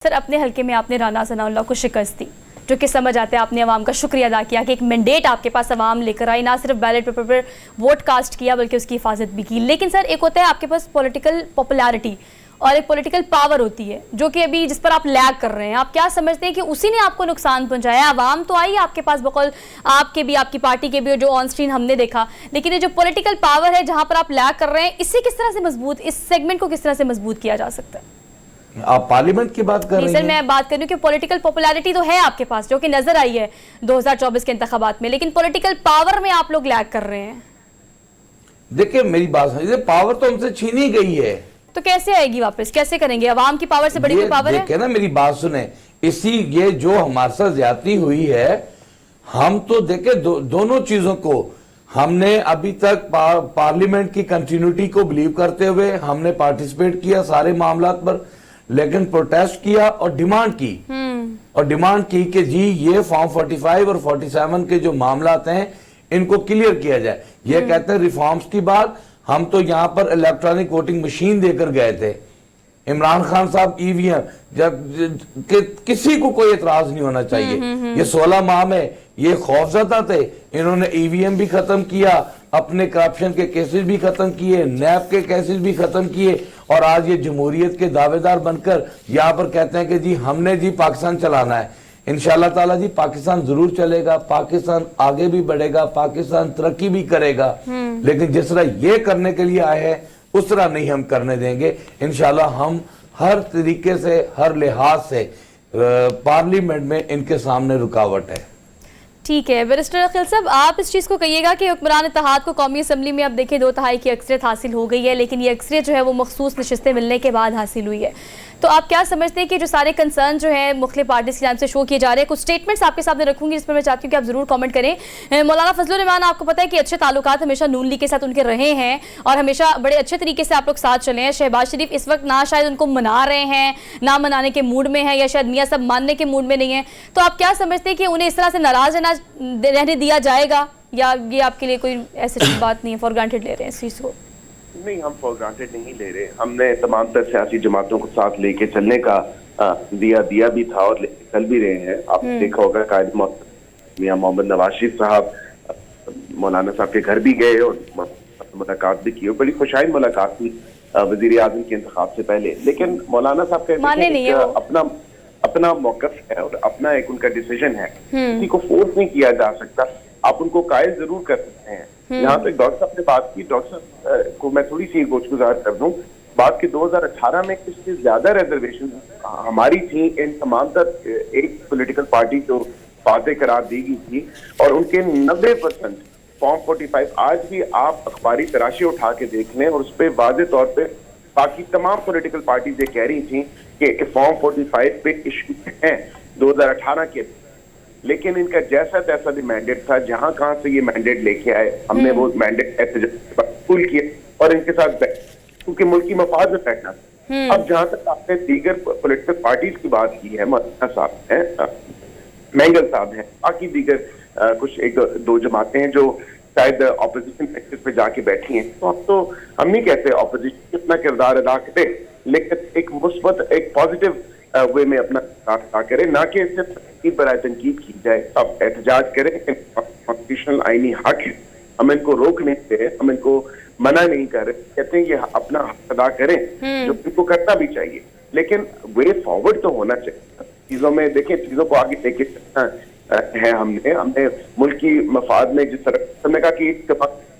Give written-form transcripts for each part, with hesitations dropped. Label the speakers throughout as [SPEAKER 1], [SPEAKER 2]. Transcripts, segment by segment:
[SPEAKER 1] سر اپنے حلقے میں آپ نے رانا ثناء اللہ کو شکست دی، جو کہ سمجھ آتے ہیں آپ نے عوام کا شکریہ ادا کیا کہ ایک مینڈیٹ آپ کے پاس عوام لے کر آئی، نہ صرف بیلٹ پیپر پر ووٹ کاسٹ کیا بلکہ اس کی حفاظت بھی کی۔ لیکن سر ایک ہوتا ہے آپ کے پاس پولیٹیکل پاپولیرٹی اور ایک پولیٹیکل پاور ہوتی ہے جو کہ ابھی جس پر آپ لیگ کر رہے ہیں۔ آپ کیا سمجھتے ہیں کہ اسی نے آپ کو نقصان پہنچایا؟ عوام تو آئی آپ کے پاس بقول آپ کے بھی، آپ کی پارٹی کے بھی، جو آن اسکرین ہم نے دیکھا، لیکن یہ جو پولیٹیکل پاور ہے جہاں پر آپ لیگ کر رہے ہیں، اسے کس طرح سے مضبوط، اس سیگمنٹ کو کس طرح سے مضبوط کیا جا سکتا ہے؟
[SPEAKER 2] آپ پارلیمنٹ کی بات کر رہی ہیں؟
[SPEAKER 1] سر میں بات کر رہی ہوں کہ پولیٹیکل پاپولیرٹی تو ہے آپ کے پاس جو کہ نظر آئی ہے 2024 کے انتخابات میں، لیکن پولیٹیکل پاور میں آپ لوگ لیگ کر رہے ہیں۔
[SPEAKER 2] دیکھیں میری بات سمجھیں، پاور تو ہم سے چھینی گئی ہے
[SPEAKER 1] تو کیسے آئے گی واپس؟ کیسے کریں گے؟ عوام کی پاور سے بڑی کوئی پاور ہے؟
[SPEAKER 2] دیکھیں نا میری بات سنیں، یہ جو ہمارے ساتھ زیادتی ہوئی ہے، ہم تو دیکھیں دونوں چیزوں کو ہم نے ابھی تک پارلیمنٹ کی کنٹینیوٹی کو بلیو کرتے ہوئے ہم نے پارٹیسپیٹ کیا سارے معاملات پر، لیکن پروٹیسٹ کیا اور ڈیمانڈ کی کہ جی یہ فارم 45 اور 47 کے جو معاملات ہیں ان کو کلیئر کیا جائے۔ یہ کہتے ہیں ریفارمز کی بات، ہم تو یہاں پر الیکٹرانک ووٹنگ مشین دے کر گئے تھے، عمران خان صاحب ای وی ایم، کسی کو کوئی اعتراض نہیں ہونا چاہیے۔ یہ 16 ماہ میں یہ خوفزدہ تھے، انہوں نے ای وی ایم بھی ختم کیا، اپنے کرپشن کے کیسز بھی ختم کیے، نیب کے کیسز بھی ختم کیے، اور آج یہ جمہوریت کے دعوے دار بن کر یہاں پر کہتے ہیں کہ جی ہم نے جی پاکستان چلانا ہے۔ انشاءاللہ تعالیٰ جی پاکستان ضرور چلے گا، پاکستان آگے بھی بڑھے گا، پاکستان ترقی بھی کرے گا، لیکن جس طرح یہ کرنے کے لیے آئے ہیں اس طرح نہیں ہم کرنے دیں گے۔ انشاءاللہ ہم ہر طریقے سے، ہر لحاظ سے پارلیمنٹ میں ان کے سامنے رکاوٹ ہے۔
[SPEAKER 1] ٹھیک ہے بیرسٹر عقیل صاحب، آپ اس چیز کو کہیے گا کہ حکمران اتحاد کو قومی اسمبلی میں اب دیکھیں 2/3 کی اکثریت حاصل ہو گئی ہے، لیکن یہ اکثریت جو ہے وہ مخصوص نشستیں ملنے کے بعد حاصل ہوئی ہے، تو آپ کیا سمجھتے ہیں کہ جو سارے کنسرن جو ہیں مختلف پارٹیز کی جانب سے شو کیے جا رہے ہیں، کچھ سٹیٹمنٹس آپ کے سامنے رکھوں گی جس پر میں چاہتی ہوں کہ آپ ضرور کامنٹ کریں۔ مولانا فضل الرحمان، آپ کو پتہ ہے کہ اچھے تعلقات ہمیشہ نون لیگ کے ساتھ ان کے رہے ہیں اور ہمیشہ بڑے اچھے طریقے سے آپ لوگ ساتھ چلے ہیں۔ شہباز شریف اس وقت نہ شاید ان کو منا رہے ہیں، نہ منانے کے موڈ میں ہیں، یا شاید میاں صاحب ماننے کے موڈ میں نہیں ہیں، تو آپ کیا سمجھتے ہیں کہ انہیں اس طرح سے ناراض رہنے دیا جائے گا، یا یہ آپ کے لیے کوئی ایسی بات نہیں ہے، فار گرانٹیڈ لے رہے ہیں اس چیز کو؟
[SPEAKER 3] نہیں، ہم فار گرانٹیڈ نہیں لے رہے، ہم نے تمام تر سیاسی جماعتوں کو ساتھ لے کے چلنے کا دیا بھی تھا اور چل بھی رہے ہیں۔ آپ نے دیکھا ہوگا قائد میاں محمد نواز شریف صاحب مولانا صاحب کے گھر بھی گئے اور ملاقات بھی کی، اور بڑی خوشائن ملاقات تھی وزیر اعظم کے انتخاب سے پہلے، لیکن مولانا صاحب کا اپنا موقف ہے اور اپنا ایک ان کا ڈیسیجن ہے، کسی کو فورس نہیں کیا جا سکتا، آپ ان کو قائل ضرور کر سکتے ہیں۔ یہاں پہ ڈاکٹر صاحب نے بات کی، ڈاکٹر صاحب کو میں تھوڑی سی گوش گزار کر دوں، بات کہ 2018 میں کچھ سے زیادہ ریزرویشن ہماری تھیں ان تمام تر ایک پولیٹیکل پارٹی کو فاتح قرار دی گئی تھی، اور ان کے 90% فارم 45 آج بھی آپ اخباری تراشی اٹھا کے دیکھ لیں اور اس پہ واضح طور پہ باقی تمام پولیٹیکل پارٹیز یہ کہہ رہی تھیں کہ فارم 45 پہ ایشو ہیں 2018 کے، لیکن ان کا جیسا تیسا بھی مینڈیٹ تھا، جہاں کہاں سے یہ مینڈیٹ لے کے آئے، ہم نے وہ مینڈیٹ قبول کیے اور ان کے ساتھ کیونکہ ملکی مفاد میں بیٹھنا تھا۔ اب جہاں تک آپ نے دیگر پولیٹیکل پارٹیز کی بات کی ہے، مولانا صاحب ہیں، مینگل صاحب ہیں، باقی دیگر کچھ ایک دو جماعتیں ہیں جو شاید اپوزیشن ایکسس پہ جا کے بیٹھی ہیں، تو ہم نہیں کہتے اپوزیشن اپنا کردار ادا کرے، لیکن ایک مثبت، ایک پازیٹیو وے میں اپنا ادا کرے، نہ کہ اس سے تنقید برائے تنقید کی جائے۔ اب احتجاج کریں، کانسٹیٹیوشنل آئینی حق ہے، ہم ان کو روک نہیں دے رہے، ہم ان کو منع نہیں کر رہے، کہتے ہیں یہ اپنا حق ادا کریں جو ان کو کرنا بھی چاہیے، لیکن وے فارورڈ تو ہونا چاہیے چیزوں میں۔ دیکھیں چیزوں کو آگے لے کے ہے، ہم نے ملک کی مفاد میں جس طرح ہم نے کہا کہ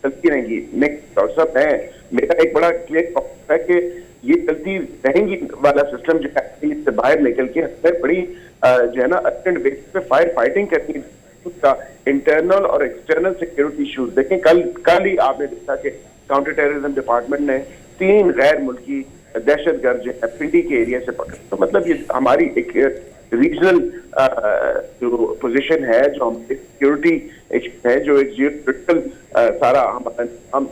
[SPEAKER 3] چلتی رہیں گی، ڈاکٹر صاحب ہے، میرا ایک بڑا کلیئر ہے کہ یہ چلتی رہیں گی والا سسٹم جو ہے اس سے باہر نکل کے ہمیں بڑی جو ہے نا ارجنٹ بیسس پہ فائر فائٹنگ کرنی ہے، انٹرنل اور ایکسٹرنل سیکیورٹی ایشوز۔ دیکھیں کل ہی آپ نے دیکھا کہ کاؤنٹر ٹیررزم ڈپارٹمنٹ نے 3 غیر ملکی دہشت گرد جو ہے پنڈی کے ایریا سے پکڑا، تو مطلب یہ ہماری ایک ریجنل جو پوزیشن ہے، جو ہم سیکیورٹی ہے، جو ایک جیو پولیٹیکل سارا ہم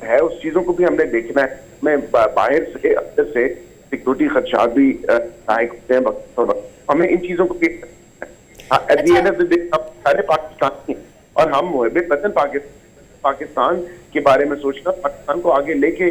[SPEAKER 3] ہے، اس چیزوں کو بھی ہم نے دیکھنا ہے۔ میں باہر سے اندر سے سیکیورٹی خدشات بھی لاحق ہوتے ہیں وقت پر وقت، ہمیں ان چیزوں کو بھی سارے پاکستانی ہیں اور ہم محب وطن پاکستان کے بارے میں سوچنا، پاکستان کو آگے لے کے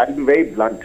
[SPEAKER 3] I'll be very blunt.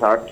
[SPEAKER 3] 60